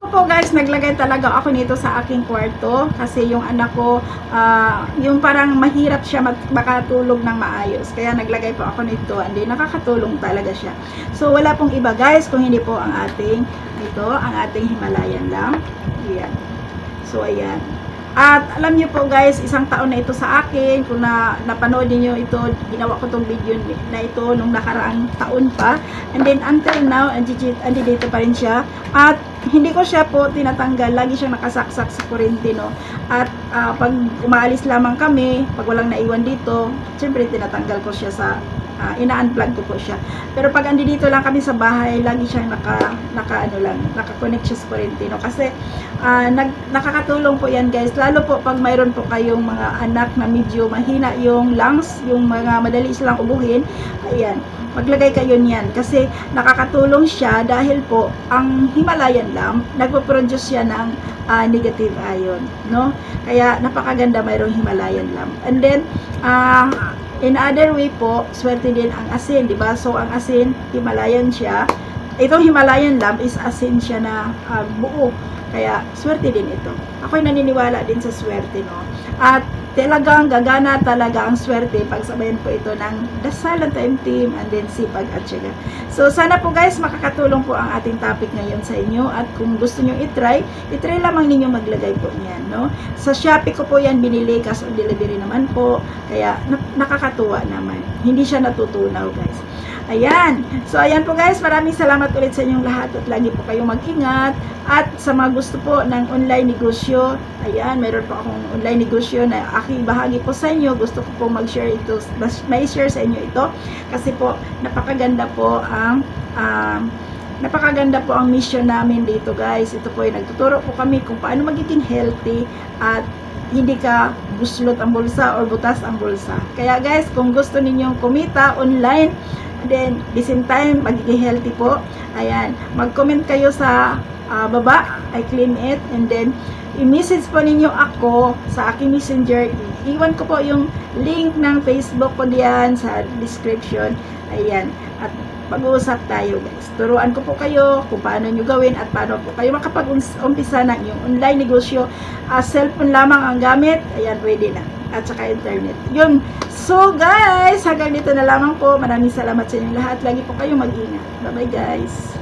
Po guys, naglagay talaga ako nito sa aking kwarto kasi yung anak ko, yung parang mahirap siya makatulog ng maayos. Kaya naglagay po ako nito, and then nakakatulong talaga siya. So wala pong iba guys kung hindi po ang ating Himalayan lamp. Ayan. So ayan. At alam niyo po guys, isang taon na ito sa akin. Kung napanood niyo ito, ginawa ko tong video na ito nung nakaraang taon pa. And then until now, andi dito pa rin siya. At hindi ko siya po tinatanggal. Lagi siyang nakasaksak sa kuryente, no. At pag umaalis lamang kami, pag walang naiwan dito, siyempre tinatanggal ko siya sa ina-unplug ko po siya. Pero pag andi dito lang kami sa bahay, lagi siyang naka-connect siya sa kuryente, no. Kasi nakakatulong po yan guys, lalo po pag mayroon po kayong mga anak na medyo mahina yung lungs, yung mga madali silang ubuhin. Ayan, maglagay kayo niyan kasi nakakatulong siya dahil po ang Himalayan lamp nagpo-produce siya ng negative ion, no. Kaya napakaganda mayroong Himalayan lamp. And then in other way po, swerte din ang asin, di ba? So ang asin, Himalayan siya. Itong Himalayan lamp is asin siya na buo. Kaya swerte din ito. Ako'y naniniwala din sa swerte, no. At talagang gagana talaga ang swerte pag sabayan po ito ng dasal ng taimtim and then sipag at syaga. So sana po guys, makakatulong po ang ating topic ngayon sa inyo. At kung gusto nyo itry lamang ninyo maglagay po niyan, no. Sa Shopee ko po yan binili, cash on delivery naman po. Kaya nakakatuwa naman. Hindi siya natutunaw guys. Ayan. So, ayan po guys. Maraming salamat ulit sa inyong lahat at lagi po kayong mag-ingat. At sa mga gusto po ng online negosyo, ayan, mayroon po akong online negosyo na aking bahagi po sa inyo. Gusto ko po mag-share ito, may share sa inyo ito. Kasi po, napakaganda po ang mission namin dito guys. Ito po ay nagtuturo po kami kung paano magiging healthy at hindi ka buslot ang bulsa or butas ang bulsa. Kaya guys, kung gusto ninyong kumita online, then the same time magiging healthy po, ayan, mag-comment kayo sa baba, I claim it, and then i-message po ninyo ako sa aking messenger. Iwan ko po yung link ng Facebook ko diyan sa description. Ayan, at mag-uusap tayo guys. Turuan ko po kayo kung paano nyo gawin at paano po kayo makapag-umpisa ng yung online negosyo. Cellphone lamang ang gamit, ayan, pwede na. At saka internet. Yun. So guys, hanggang dito na lamang po. Maraming salamat sa inyong lahat. Lagi po kayo mag-ingat. Bye bye guys.